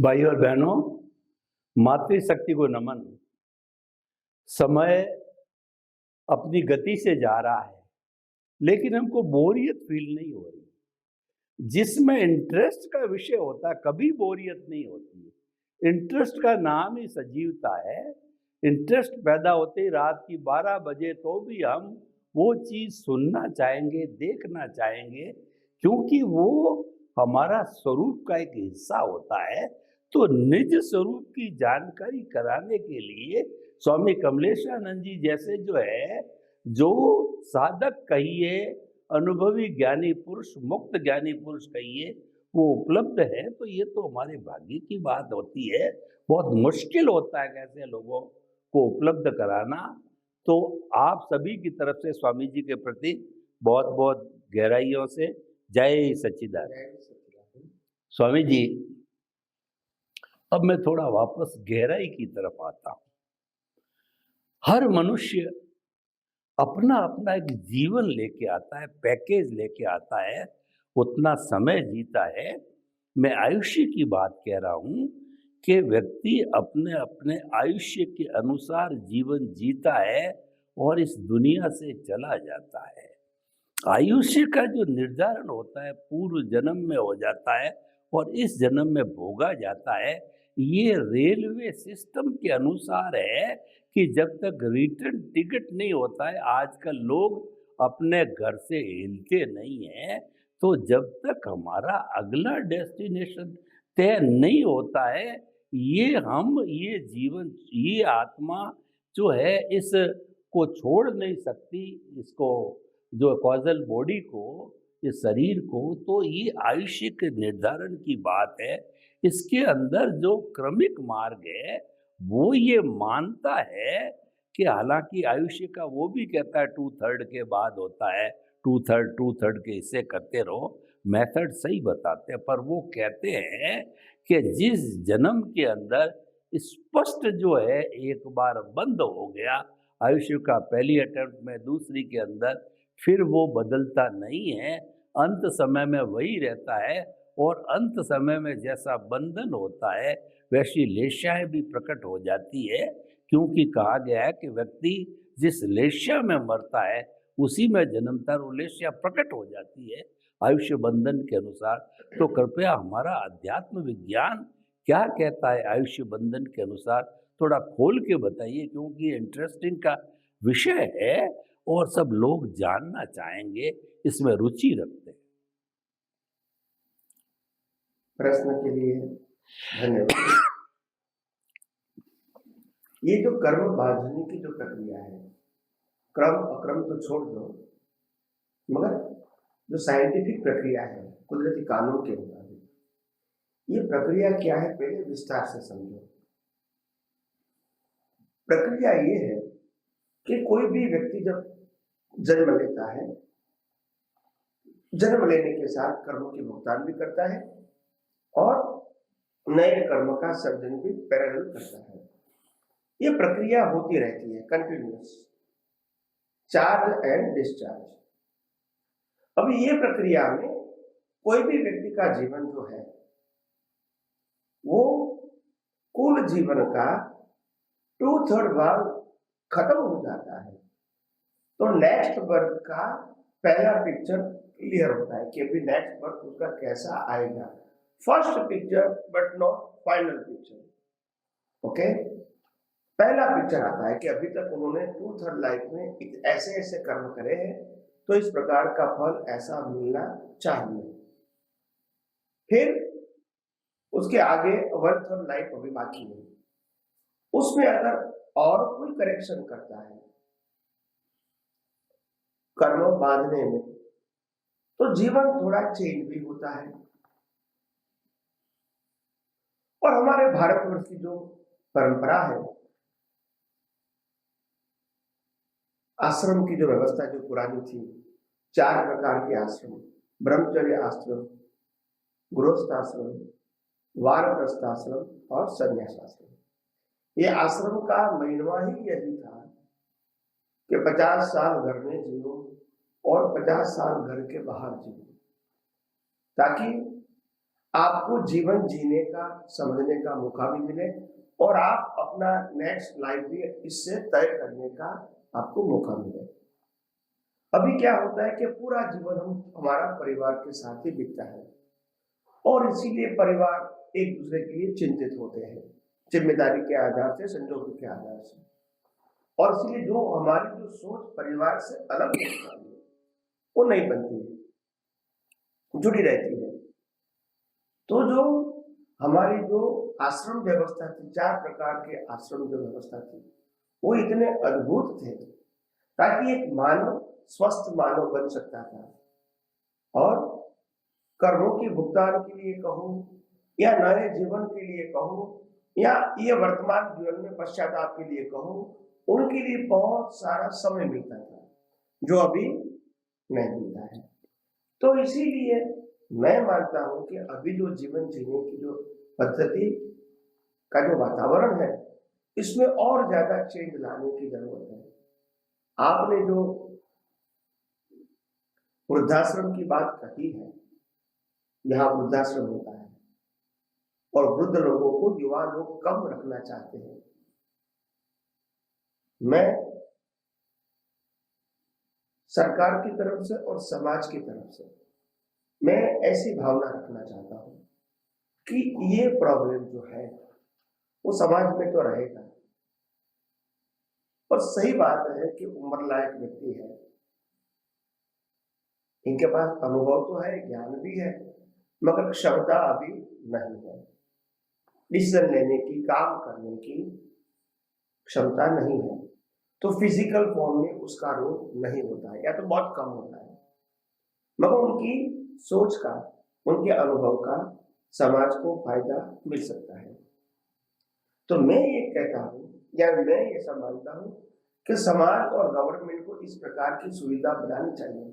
भाई और बहनों, मातृशक्ति को नमन। समय अपनी गति से जा रहा है, लेकिन हमको बोरियत फील नहीं हो रही। जिसमें इंटरेस्ट का विषय होता है, कभी बोरियत नहीं होती। इंटरेस्ट का नाम ही सजीवता है। इंटरेस्ट पैदा होते ही रात की 12 बजे तो भी हम वो चीज़ सुनना चाहेंगे, देखना चाहेंगे, क्योंकि वो हमारा स्वरूप का एक हिस्सा होता है। तो निज स्वरूप की जानकारी कराने के लिए स्वामी कमलेशानंद जी जैसे जो साधक कहिए, अनुभवी ज्ञानी पुरुष, मुक्त ज्ञानी पुरुष कहिए, वो उपलब्ध है। तो ये तो हमारे भाग्य की बात होती है। बहुत मुश्किल होता है ऐसे लोगों को उपलब्ध कराना। तो आप सभी की तरफ से स्वामी जी के प्रति बहुत बहुत गहराइयों से जय सच्चिदानंद। स्वामी जी, अब मैं थोड़ा वापस गहराई की तरफ आता हूं। हर मनुष्य अपना अपना एक जीवन लेके आता है, पैकेज लेके आता है, उतना समय जीता है। मैं आयुष्य की बात कह रहा हूं कि व्यक्ति अपने अपने आयुष्य के अनुसार जीवन जीता है और इस दुनिया से चला जाता है। आयुष्य का जो निर्धारण होता है पूर्व जन्म में हो जाता है और इस जन्म में भोगा जाता है। ये रेलवे सिस्टम के अनुसार है कि जब तक रिटर्न टिकट नहीं होता है, आजकल लोग अपने घर से हिलते नहीं हैं। तो जब तक हमारा अगला डेस्टिनेशन तय नहीं होता है, ये जीवन, ये आत्मा जो है इस को छोड़ नहीं सकती, इसको जो कॉजल बॉडी को, इस शरीर को। तो ये आयुष्य के निर्धारण की बात है। इसके अंदर जो क्रमिक मार्ग है वो ये मानता है कि हालांकि आयुष्य का वो भी कहता है 2/3 के बाद होता है, 2/3 के हिस्से करते रहो। मेथड सही बताते हैं, पर वो कहते हैं कि जिस जन्म के अंदर स्पष्ट जो है एक बार बंद हो गया आयुष्य का पहली अटेम्प्ट में, दूसरी के अंदर फिर वो बदलता नहीं है, अंत समय में वही रहता है। और अंत समय में जैसा बंधन होता है वैसी लेशाएं भी प्रकट हो जाती है, क्योंकि कहा गया है कि व्यक्ति जिस लेशा में मरता है उसी में जन्मता वो लेशा प्रकट हो जाती है आयुष्य बंधन के अनुसार। तो कृपया हमारा अध्यात्म विज्ञान क्या कहता है आयुष्य बंधन के अनुसार, थोड़ा खोल के बताइए, क्योंकि इंटरेस्टिंग का विषय है और सब लोग जानना चाहेंगे, इसमें रुचि रखते हैं। प्रश्न के लिए धन्यवाद। ये जो कर्म बांधने की जो प्रक्रिया है, क्रम अक्रम तो छोड़ दो, मगर जो साइंटिफिक प्रक्रिया है कुदरती कानून के मुताबिक, ये प्रक्रिया क्या है पहले विस्तार से समझो। प्रक्रिया ये है कि कोई भी व्यक्ति जब जन्म लेता है, जन्म लेने के साथ कर्म की भुगतान भी करता है और नए कर्म का सर्जन भी पैरेलल करता है। ये प्रक्रिया होती रहती है, कंटिन्यूअस, चार्ज एंड डिस्चार्ज। अभी ये प्रक्रिया में कोई भी व्यक्ति का जीवन जो है वो कुल जीवन का 2/3 भाग खत्म हो जाता है। तो नेक्स्ट बर्थ का पहला पिक्चर क्लियर होता है कि अभी नेक्स्ट बर्थ उसका कैसा आएगा। First picture but not final picture. Okay, पहला पिक्चर आता है कि अभी तक उन्होंने 2/3 लाइफ में ऐसे ऐसे कर्म करे हैं, तो इस प्रकार का फल ऐसा मिलना चाहिए। फिर उसके आगे 1/3 लाइफ अभी बाकी है, उसमें अगर और कोई करेक्शन करता है कर्म बांधने में, तो जीवन थोड़ा चेंज भी होता है। और हमारे भारतवर्ष की जो परंपरा है, आश्रम की जो व्यवस्था जो पुरानी थी, 4 प्रकार के आश्रम, ब्रह्मचर्य आश्रम, गृहस्थ आश्रम, वानप्रस्थ आश्रम और संन्यास आश्रम। ये आश्रम का महिमा ही यही था कि 50 साल घर में जियो और 50 साल घर के बाहर जियो, ताकि आपको जीवन जीने का, समझने का मौका भी मिले और आप अपना नेक्स्ट लाइफ भी इससे तय करने का आपको मौका मिले। अभी क्या होता है कि पूरा जीवन हमारा परिवार के साथ ही बीतता है और इसीलिए परिवार एक दूसरे के लिए चिंतित होते हैं, जिम्मेदारी के आधार से, संजोगों के आधार से। और इसलिए जो हमारी जो सोच परिवार से अलग होती है वो नहीं बनती है, जुड़ी रहती है। तो जो हमारी जो आश्रम व्यवस्था थी, 4 प्रकार के आश्रम जो व्यवस्था थी, वो इतने अद्भुत थे ताकि एक मानव स्वस्थ मानव बन सकता था और कर्मों के भुगतान के लिए कहूं या नए जीवन के लिए कहूं या ये वर्तमान जीवन में पश्चाताप के लिए कहूं, उनके लिए बहुत सारा समय मिलता था जो अभी नहीं मिलता है। तो इसीलिए मैं मानता हूं कि अभी जो जीवन जीने की जो पद्धति का जो वातावरण है, इसमें और ज्यादा चेंज लाने की जरूरत है। आपने जो वृद्धाश्रम की बात कही है, यहाँ वृद्धाश्रम होता है और वृद्ध लोगों को युवा लोग कम रखना चाहते हैं। मैं सरकार की तरफ से और समाज की तरफ से मैं ऐसी भावना रखना चाहता हूं कि ये प्रॉब्लम जो है वो समाज में तो रहेगा। और सही बात है कि उम्र लायक व्यक्ति है, इनके पास अनुभव तो है, ज्ञान भी है, मगर क्षमता अभी नहीं है, डिसीजन लेने की, काम करने की क्षमता नहीं है। तो फिजिकल फॉर्म में उसका रोग नहीं होता है या तो बहुत कम होता है, मगर उनकी सोच का, उनके अनुभव का समाज को फायदा मिल सकता है। तो मैं ये कहता हूं या मैं ये मानता हूं कि समाज और गवर्नमेंट को इस प्रकार की सुविधा बनानी चाहिए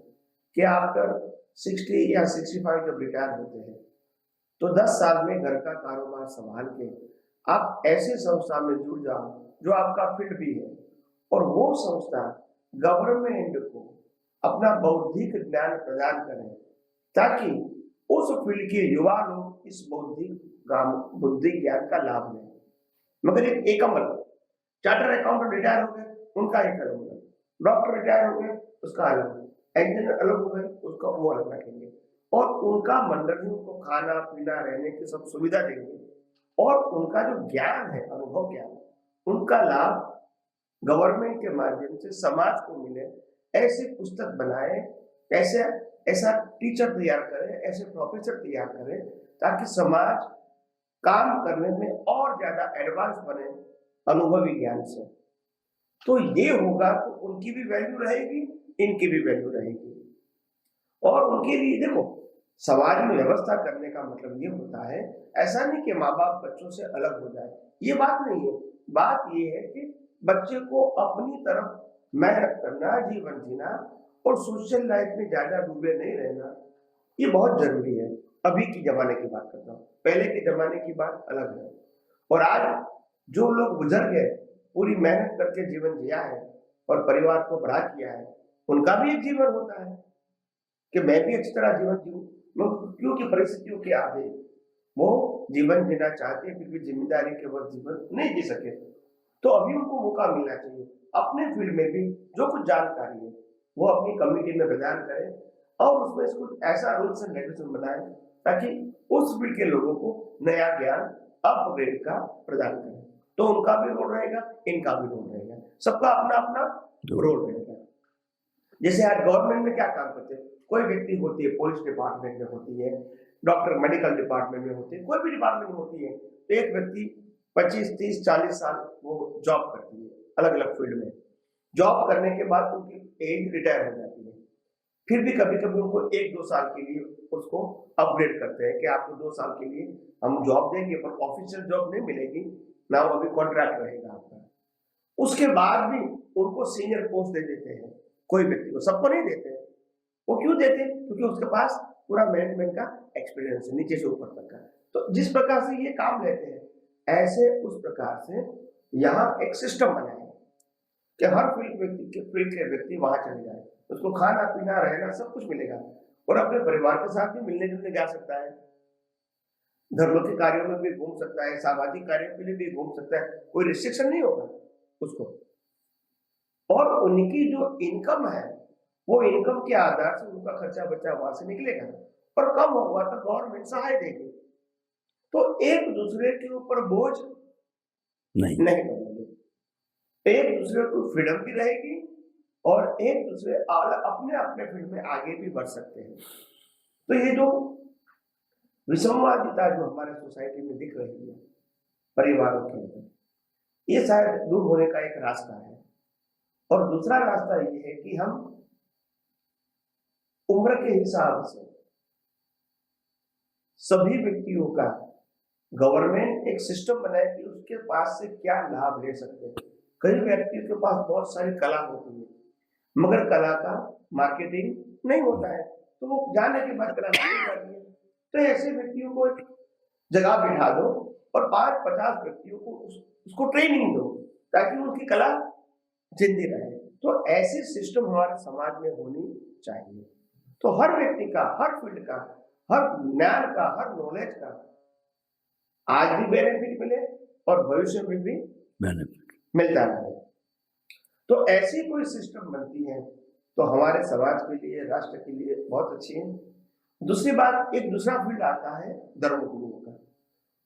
कि आफ्टर 60 या 65 जब रिटायर होते हैं तो 10 साल में घर का कारोबार संभाल के आप ऐसे संस्था में जुड़ जाओ जो आपका फील्ड भी है और वो संस्था गवर्नमेंट को अपना बौद्धिक ज्ञान प्रदान करें ताकि उस फील्ड के युवा लोग इस बौद्धिक ज्ञान का लाभ लें। मगर एक अमल, चार्टर अकाउंटेंट रिटायर हो गए, उनका एक अलग होगा, डॉक्टर रिटायर हो गए उसका अलग, इंजीनियर अलग हो गए उसका वो अलग रखेंगे और उनका मंडल ही उनको खाना पीना रहने की सब सुविधा देंगे और उनका जो ज्ञान है, अनुभव ज्ञान, उनका लाभ गवर्नमेंट के माध्यम से समाज को मिले। ऐसे पुस्तक बनाए, ऐसा टीचर तैयार करें, ऐसे प्रोफेसर तैयार करें ताकि समाज काम करने में और ज्यादा एडवांस बने अनुभवी ज्ञान से। तो ये होगा तो उनकी भी वैल्यू रहेगी, इनकी भी वैल्यू रहेगी। और उनके लिए देखो, समाज में व्यवस्था करने का मतलब ये होता है, ऐसा नहीं कि माँ बाप बच्चों से अलग हो जाए, ये बात नहीं है। बात ये है कि बच्चे को अपनी तरफ मेहनत करना, जीवन जीना और सोशल लाइफ में ज्यादा डूबे नहीं रहना, ये बहुत जरूरी है। अभी की जमाने की बात करता हूँ, पहले के जमाने की बात अलग है। और आज जो लोग गुजर गए, पूरी मेहनत करके जीवन जिया है और परिवार को बड़ा किया है, उनका भी एक जीवन होता है कि मैं भी अच्छी तरह जीवन जीऊं, क्योंकि परिस्थितियों के आगे वो जीवन जीना चाहते फिर भी जिम्मेदारी के वक्त जीवन नहीं जी सके। तो अभी उनको मौका मिलना चाहिए, अपने फील्ड में भी जो कुछ जानकारी है वो अपनी कम्युनिटी में प्रदान करें और उसमें कुछ ऐसा रूल्स एंड रेगुलेशन बनाए ताकि उस फील्ड के लोगों को नया ज्ञान अपग्रेड का प्रदान करें। तो उनका भी रोल रहेगा, इनका भी रोल रहेगा, सबका अपना अपना रोल रहेगा। जैसे आज गवर्नमेंट में क्या काम करते हैं, कोई व्यक्ति होती है पुलिस डिपार्टमेंट में होती है, डॉक्टर मेडिकल डिपार्टमेंट में होते हैं, कोई भी डिपार्टमेंट में होती है, तो एक व्यक्ति 25, 30, 40 साल वो जॉब करती है अलग अलग फील्ड में। जॉब करने के बाद उनकी एज रिटायर हो जाती है, फिर भी कभी कभी उनको 1-2 साल के लिए उसको अपग्रेड करते हैं कि आपको 2 साल के लिए हम जॉब देंगे, पर ऑफिशियल जॉब नहीं मिलेगी ना, वो अभी कॉन्ट्रैक्ट रहेगा आपका। उसके बाद भी उनको सीनियर पोस्ट दे देते हैं कोई व्यक्ति को, सबको नहीं देते। वो क्यों देते? क्योंकि उसके पास पूरा मैनेजमेंट का एक्सपीरियंस है नीचे से ऊपर तक का। तो जिस प्रकार से ये काम लेते हैं, ऐसे उस प्रकार से यहाँ एक सिस्टम बनाए कि हर फील्ड के व्यक्ति वहां चले जाए, उसको खाना पीना रहना सब कुछ मिलेगा और अपने परिवार के साथ भी मिलने जुलने जा सकता है। धर्म के कार्यों में भी घूम सकता है, सामाजिक कार्यों के लिए भी घूम सकता है, कोई रिस्ट्रिक्शन नहीं होगा उसको। और उनकी जो इनकम है, वो इनकम के आधार से उनका खर्चा बचा वहां से निकलेगा, और कम होगा तो गवर्नमेंट सहाय देगी। तो एक दूसरे के ऊपर बोझ नहीं बनेंगे, एक दूसरे को फ्रीडम भी रहेगी, और एक दूसरे अपने अपने फील्ड में आगे भी बढ़ सकते हैं। तो ये जो विषमवादिता जो हमारे सोसाइटी में दिख रही है परिवारों के अंदर, ये शायद दूर होने का एक रास्ता है। और दूसरा रास्ता ये है कि हम उम्र के हिसाब से सभी व्यक्तियों का गवर्नमेंट एक सिस्टम बनाए कि उसके पास से क्या लाभ ले सकते हैं। कई व्यक्तियों के पास बहुत सारी कला होती है, मगर कला का मार्केटिंग नहीं होता है, तो वो जाने के बाद कला नहीं करती है। तो ऐसे व्यक्तियों को एक जगह बिठा दो और 5-50 व्यक्तियों को उसको ट्रेनिंग दो, ताकि उनकी कला जिंदी रहे। तो ऐसे सिस्टम हमारे समाज में होनी चाहिए। तो हर व्यक्ति का, हर फील्ड का, हर ज्ञान का, हर नॉलेज का आज भी बेनिफिट मिले और भविष्य में भी बेनिफिट मिलता रहे। तो ऐसी कोई सिस्टम बनती है तो हमारे समाज के लिए, राष्ट्र के लिए बहुत अच्छी है। दूसरी बात, एक दूसरा फील्ड आता है धर्मगुरुओं का।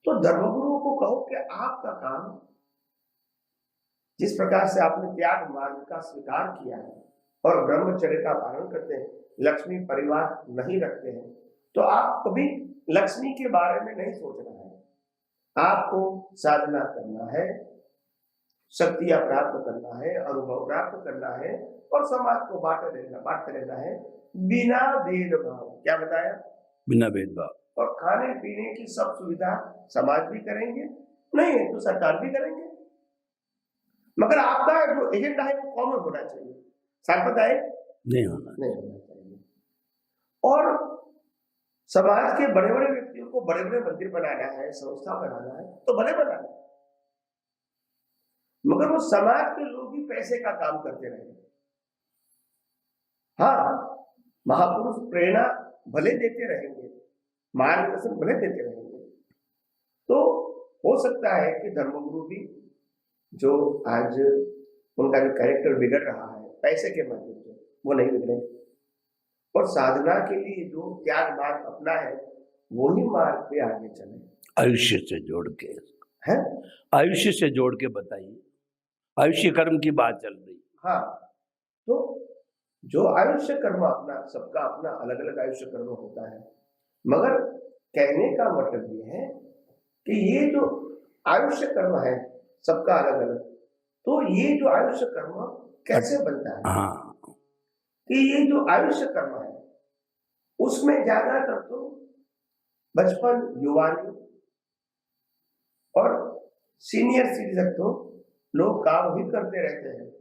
तो धर्मगुरुओं को कहो कि आपका काम, जिस प्रकार से आपने त्याग मार्ग का स्वीकार किया है और ब्रह्मचर्य का पालन करते हैं, लक्ष्मी परिवार नहीं रखते हैं, तो आप कभी लक्ष्मी के बारे में नहीं सोचना है। आपको साधना करना है, शक्तियां प्राप्त करना है, अनुभव प्राप्त करना है, और समाज को बांटते रहना है बिना भेदभाव। क्या बताया? बिना भेदभाव। और खाने पीने की सब सुविधा समाज भी करेंगे, नहीं है तो सरकार भी करेंगे, मगर आपका जो एजेंडा है वो कॉमन होना चाहिए, सांप्रदायिक नहीं होना चाहिए। और समाज के बड़े बड़े व्यक्तियों को बड़े बड़े मंदिर बनाना है, संस्था बनाना है, तो भले बनाना है, मगर वो समाज के लोग ही पैसे का काम करते रहे। हाँ, महापुरुष प्रेरणा भले देते रहेंगे, मार्गदर्शन भले देते रहेंगे। तो हो सकता है कि धर्मगुरु भी जो आज उनका जो कैरेक्टर बिगड़ रहा है पैसे के माध्यम से, वो नहीं बिगड़े, और साधना के लिए जो त्याग मार्ग अपना है वही मार्ग पे आगे चले। आयुष्य से जोड़ के है, आयुष्य से जोड़ के बताइए, आयुष्य कर्म की बात चल रही। हाँ, तो जो आयुष्य कर्म अपना, सबका अपना अलग अलग आयुष्य कर्म होता है, मगर कहने का मतलब ये है कि ये जो आयुष्य कर्म है सबका अलग अलग, तो ये जो आयुष्य कर्म कैसे बनता है? हाँ, कि ये जो आयुष्य कर्म है उसमें ज्यादातर तो बचपन, युवानी और सीनियर सिटीजन तो लोग काम ही करते रहते हैं,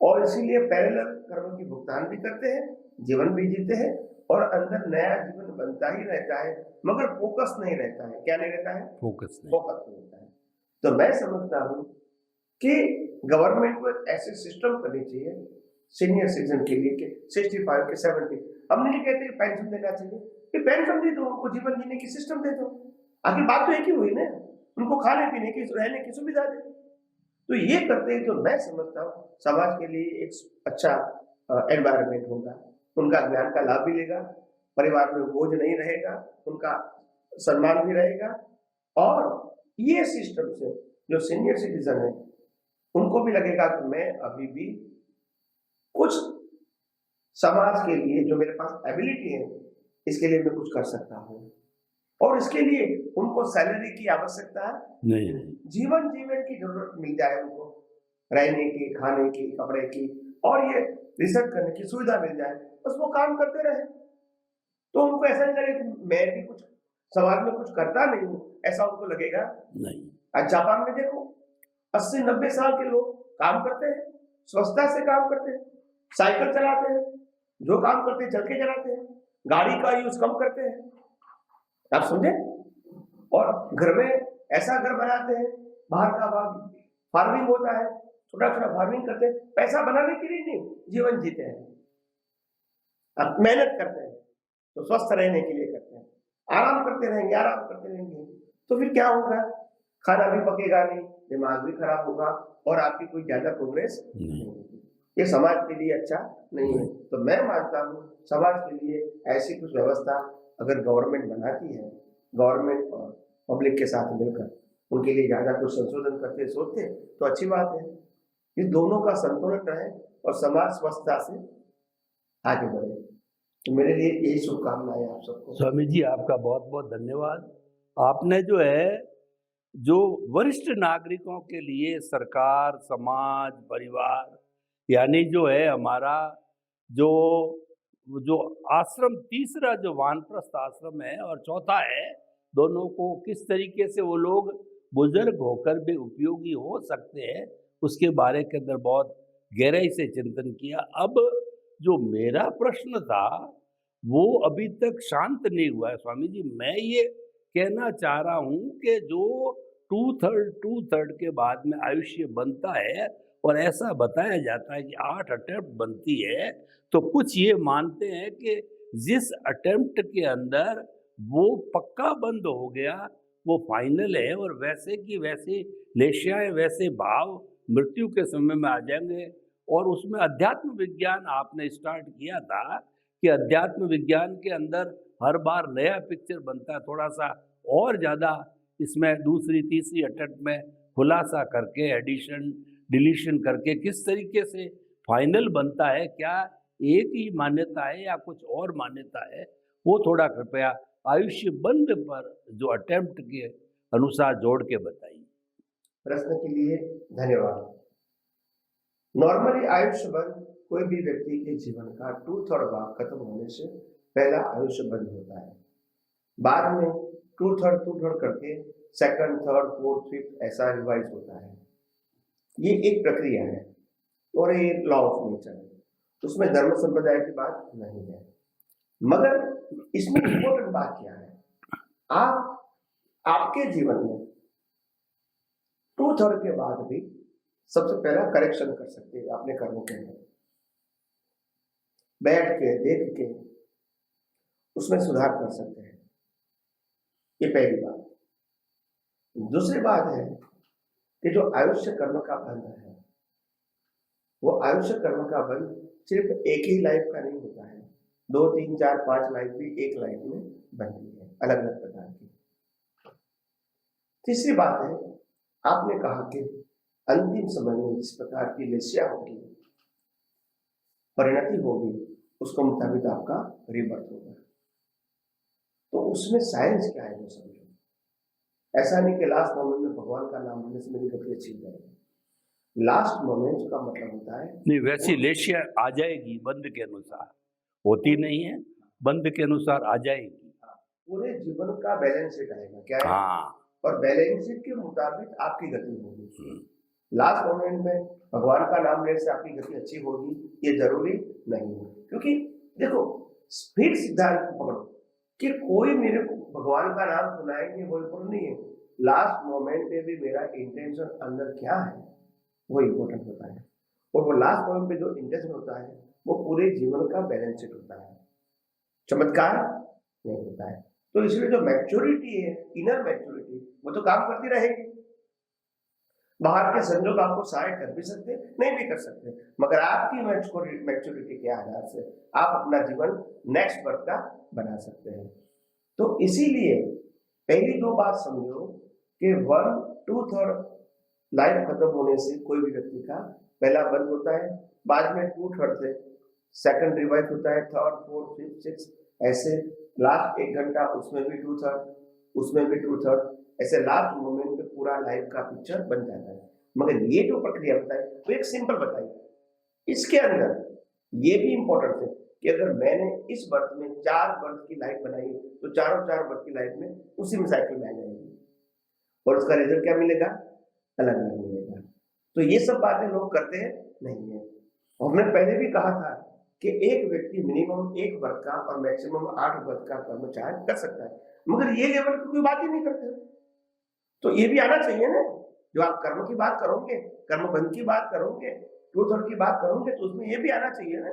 और इसीलिए पैरेलल कर्म की भुगतान भी करते हैं, जीवन भी जीते हैं, और अंदर नया जीवन बनता ही रहता है, मगर फोकस नहीं रहता है। क्या नहीं रहता है? फोकस नहीं रहता है। तो मैं समझता हूँ कि गवर्नमेंट को ऐसे सिस्टम करनी चाहिए सीनियर सिटीजन के लिए कि 65 के 70, हम नहीं कहते पेंशन देना चाहिए, कि पेंशन दे दो, उनको जीवन जीने की सिस्टम दे दो, आखिर बात तो एक ही हुई ना, उनको खाने पीने की, रहने की सुविधा दे। तो ये करते हैं तो मैं समझता हूँ समाज के लिए एक अच्छा एनवायरनमेंट होगा, उनका ज्ञान का लाभ भी लेगा, परिवार में बोझ नहीं रहेगा, उनका सम्मान भी रहेगा, और ये सिस्टम से जो सीनियर सिटीजन है उनको भी लगेगा कि मैं अभी भी कुछ समाज के लिए, जो मेरे पास एबिलिटी है, इसके लिए मैं कुछ कर सकता हूँ। और इसके लिए उनको सैलरी की आवश्यकता नहीं, जीवन जीवन की जरूरत मिल जाए उनको, रहने की, खाने की, कपड़े की, और ये रिसर्च करने की सुविधा मिल जाए, बस वो काम करते रहे। तो उनको ऐसा नहीं लगे कि मैं भी कुछ समाज में कुछ करता नहीं हूँ, ऐसा उनको लगेगा नहीं। आज जापान में देखो 80-90 साल के लोग काम करते हैं, स्वच्छता से काम करते हैं, साइकिल चलाते हैं, जो काम करते हैं चल के चलाते हैं, गाड़ी का यूज कम करते हैं, आप समझे, और घर में ऐसा घर बनाते हैं, बाहर का फार्मिंग होता है, छोटा छोटा फार्मिंग करते हैं, पैसा बनाने के लिए नहीं, जीवन जीते हैं, अब मेहनत करते हैं तो स्वस्थ रहने के लिए करते हैं। आराम करते रहेंगे, आराम करते रहेंगे, तो फिर क्या होगा? खाना भी पकेगा नहीं, दिमाग भी खराब होगा और आपकी कोई ज्यादा प्रोग्रेस नहीं होगी। ये समाज के लिए अच्छा नहीं है। तो मैं मानता हूँ समाज के लिए ऐसी कुछ व्यवस्था अगर गवर्नमेंट बनाती है, गवर्नमेंट और पब्लिक के साथ मिलकर उनके लिए ज्यादा कुछ संशोधन करते सोचते तो अच्छी बात है। ये दोनों का संतुलन रहे और समाज स्वस्थता से आगे बढ़े। तो मेरे लिए यही शुभकामनाएं आप सबको। स्वामी जी आपका बहुत बहुत धन्यवाद। आपने जो है जो वरिष्ठ नागरिकों के लिए सरकार, समाज, परिवार यानी जो है हमारा जो जो आश्रम, तीसरा जो वानप्रस्थ आश्रम है और चौथा है, दोनों को किस तरीके से वो लोग बुजुर्ग होकर भी उपयोगी हो सकते हैं उसके बारे के अंदर बहुत गहराई से चिंतन किया। अब जो मेरा प्रश्न था वो अभी तक शांत नहीं हुआ है स्वामी जी। मैं ये कहना चाह रहा हूँ कि जो टू थर्ड के बाद में आयुष्य बनता है और ऐसा बताया जाता है कि 8 अटेम्प्ट बनती है, तो कुछ ये मानते हैं कि जिस अटेम्प्ट के अंदर वो पक्का बंद हो गया वो फाइनल है और वैसे की वैसी लेशियाएं, वैसे भाव मृत्यु के समय में आ जाएंगे। और उसमें अध्यात्म विज्ञान आपने स्टार्ट किया था कि अध्यात्म विज्ञान के अंदर हर बार नया पिक्चर बनता है, थोड़ा सा और ज़्यादा इसमें दूसरी तीसरी अटेम्प्ट में खुलासा करके एडिशन डिलीशन करके किस तरीके से फाइनल बनता है, क्या एक ही मान्यता है या कुछ और मान्यता है, वो थोड़ा कृपया आयुष्य बंद पर जो अटेम्प्ट के अनुसार जोड़ के बताइए। प्रश्न के लिए धन्यवाद। नॉर्मली आयुष्य बंद कोई भी व्यक्ति के जीवन का 2/3 भाग खत्म होने से पहला आयुष्य बंद होता है। बाद में 2/3 करके सेकंड, थर्ड, फोर्थ, फिफ्थ ऐसा रिवाइज होता है। ये एक प्रक्रिया है और ये लॉ ऑफ नेचर है, उसमें धर्म संप्रदाय की बात नहीं है। मगर इसमें इंपॉर्टेंट बात क्या है, आप आपके जीवन में 2/3 के बाद भी सबसे पहला करेक्शन कर सकते हैं अपने कर्मों के अंदर, बैठ के देख के उसमें सुधार कर सकते हैं। ये पहली बात। दूसरी बात है कि जो आयुष्य कर्म का बंध है, वो आयुष्य कर्म का बंध सिर्फ एक ही लाइफ का नहीं होता है, 2, 3, 4, 5 लाइफ भी एक लाइफ में बनती है, अलग अलग प्रकार की। तीसरी बात है, आपने कहा कि अंतिम समय में जिस प्रकार की लेसिया होगी, परिणति होगी, उसके मुताबिक आपका रीबर्थ होगा। तो उसमें साइंस क्या है वो समझो। ऐसा नहीं कि लास्ट मोमेंट में भगवान का नाम लेने से मेरी गति अच्छी हो जाएगी। लास्ट मोमेंट का मतलब होता है नहीं, वैसी लेशिया आ जाएगी बंद के अनुसार, होती नहीं है, बंद के अनुसार आ जाएगी। पूरे जीवन का बैलेंस शीट आएगा क्या है? हाँ, और बैलेंस शीट के मुताबिक आपकी गति होगी। लास्ट मोमेंट में भगवान का नाम लेने से आपकी गति अच्छी होगी ये जरूरी नहीं है। क्योंकि देखो, स्पीड सिद्धांत पकड़ो कि कोई मेरे को भगवान का नाम सुनाएंगे वो इम्पोर्टेंट नहीं है, लास्ट मोमेंट पे भी मेरा इंटेंशन अंदर क्या है वो इम्पोर्टेंट होता है। और वो लास्ट मोमेंट पे जो इंटेंशन होता है वो पूरे जीवन का बैलेंस शीट होता है, चमत्कार नहीं होता है। तो इसलिए जो मैच्योरिटी है, इनर मैच्योरिटी, वो तो काम करती रहेगी। बाहर के संजोग आपको सहाय कर भी सकते, नहीं भी कर सकते, मगर आपकी मैच्योरिटी के आधार से आप अपना जीवन नेक्स्ट बर्थ का बना सकते हैं। तो इसीलिए पहली 2 बात समझो कि 1/2 लाइफ खत्म होने से कोई भी व्यक्ति का पहला बंद होता है, बाद में 2/3 से सेकंड रिवाइज होता है, थर्ड, फोर्थ, फिफ्थ, सिक्स, ऐसे लास्ट 1 घंटा उसमें भी 2/3, उसमें भी 2/3, ऐसे लास्ट मोमेंट पे पूरा लाइफ का पिक्चर बन जाता है। मगर ये जो प्रक्रिया बताई वो एक सिंपल बताई, इसके अंदर ये भी इंपॉर्टेंट है कि अगर मैंने इस बर्थ में 4 बर्थ की लाइफ बनाई तो चारों 4 बर्थ की लाइफ में उसी में साइकिल में आ जाएगी और उसका रिजल्ट क्या मिलेगा? अलग अलग मिलेगा। तो ये सब बातें लोग करते हैं नहीं है। और हमने पहले भी कहा था कि एक व्यक्ति मिनिमम 1 वर्ष का और मैक्सिमम 8 वर्ष का कर्म चाहे कर सकता है, मगर ये लेवल की कोई बात ही नहीं करते। तो ये भी आना चाहिए ना, जो आप कर्म की बात करोगे, कर्म बंध की बात करोगे, 2/3 की बात करोगे, तो उसमें ये भी आना चाहिए ना,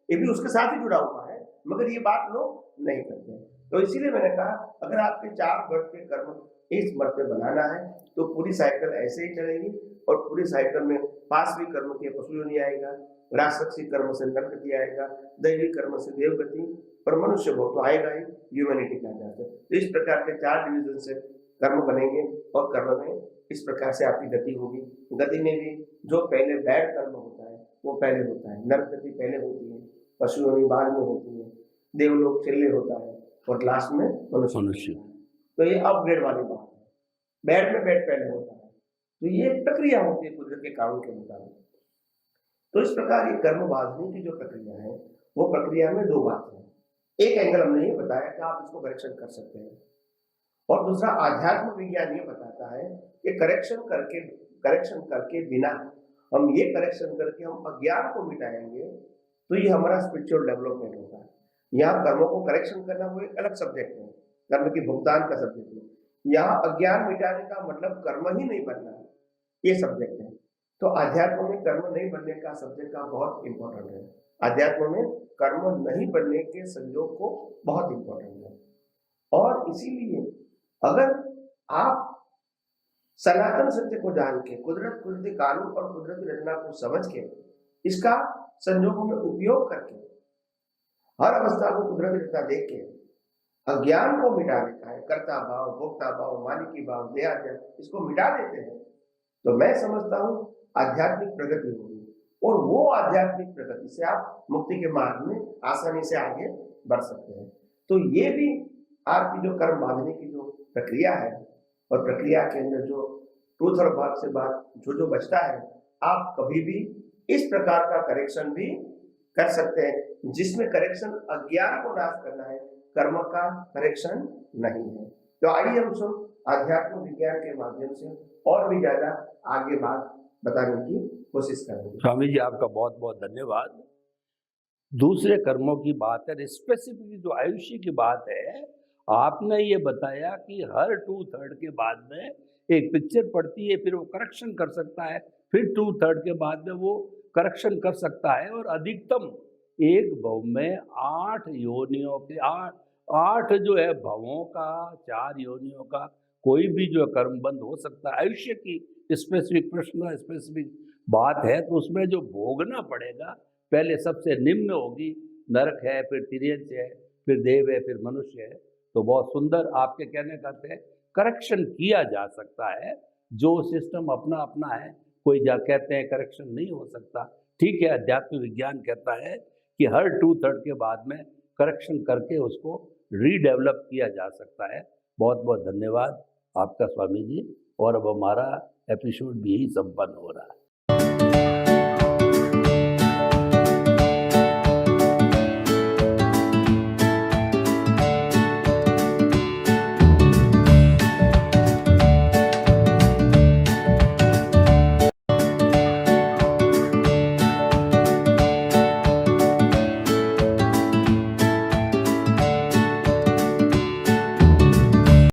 ये भी उसके साथ ही जुड़ा हुआ है, मगर ये बात लोग नहीं करते। तो इसीलिए मैंने कहा अगर आपके 4 वर्ष के कर्म इस वर्ष में बनाना है तो पूरी साइकिल ऐसे ही चलेगी और पूरी साइकिल में पांचवी कर्म के पशु योनि आएगा, राजसी कर्म से नरगति आएगा, दैवी कर्म से देवगति और मनुष्य भोग तो आएगा ही, ह्यूमैनिटी का जाता है। तो इस प्रकार के 4 डिवीजन से कर्म बनेंगे और कर्म में इस प्रकार से आपकी गति होगी। गति में भी जो पहले बैड कर्म होता है वो पहले होता है, नरगति पहले होती है, पशु योनि बाद में होती है, देवलोक चिल्ले होता है और लास्ट में मनुष्य। तो ये अपग्रेड वाली बात है, बैड में बैड पहले होता है। तो ये प्रक्रिया होती है कुदरत के कानून के मुताबिक। तो इस प्रकार ये कर्म बांधने की जो प्रक्रिया है वो प्रक्रिया में 2 बात है। एक एंगल हमने ये बताया कि आप इसको करेक्शन कर सकते हैं और दूसरा आध्यात्म विज्ञान ये बताता है कि करेक्शन करके बिना हम ये करेक्शन करके हम अज्ञान को मिटाएंगे तो ये हमारा स्पिरिचुअल डेवलपमेंट होगा। यहाँ कर्मों को करेक्शन करना वो एक अलग सब्जेक्ट है, कर्म की भुगतान का सब्जेक्ट है। यहाँ अज्ञान मिटाने का मतलब कर्म ही नहीं बनना ये सब्जेक्ट है। तो अध्यात्म में कर्म नहीं बनने का सब्जेक्ट का बहुत इंपॉर्टेंट है। अध्यात्म में कर्म नहीं बनने के संयोग को बहुत इंपॉर्टेंट है और इसीलिए अगर आप सनातन सत्य को जान के कुदरती कानून और कुदरती रचना को समझ के इसका संयोगों में उपयोग करके हर अवस्था को कुदरती रचना देख के अज्ञान को मिटा देता है, कर्ता भाव, भोक्ता भाव, मालिकी भाव, देहाध्यान, इसको मिटा देते हैं तो मैं समझता हूँ आध्यात्मिक प्रगति होगी और वो आध्यात्मिक प्रगति से आप मुक्ति के मार्ग में आसानी से आगे बढ़ सकते हैं। तो ये भी आपकी जो कर्म बांधने की जो प्रक्रिया है और प्रक्रिया के अंदर जो ट्रूथ और भाग से बात जो बचता है आप कभी भी इस प्रकार का करेक्शन भी कर सकते हैं जिसमें करेक्शन अज्ञान को नाश करना है, कर्म का करेक्शन नहीं है। तो आइए हम सब आध्यात्म विज्ञान के माध्यम से और भी ज्यादा आगे बात बताने की कोशिश करेंगे। स्वामी जी आपका बहुत बहुत धन्यवाद। दूसरे कर्मों की बात है, स्पेसिफिकली जो आयुष्य की बात है, आपने ये बताया कि हर 2/3 के बाद में एक पिक्चर पड़ती है, फिर वो करेक्शन कर सकता है, फिर 2/3 के बाद में वो करेक्शन कर सकता है और अधिकतम एक भव में 8 योनियों के 8 जो है भवों का, 4 योनियों का कोई भी जो कर्म बंद हो सकता है। आयुष्य की स्पेसिफिक प्रश्न स्पेसिफिक बात है तो उसमें जो भोगना पड़ेगा पहले सबसे निम्न होगी, नरक है, फिर तिर्यंच है, फिर देव है, फिर मनुष्य है। तो बहुत सुंदर आपके कहने का है करेक्शन किया जा सकता है, जो सिस्टम अपना अपना है, कोई कहते हैं करेक्शन नहीं हो सकता। ठीक है, अध्यात्म विज्ञान कहता है कि हर 2/3 के बाद में करेक्शन करके उसको रीडेवलप किया जा सकता है। बहुत बहुत धन्यवाद आपका स्वामी जी। और अब हमारा एपिसोड भी यही संपन्न हो रहा है।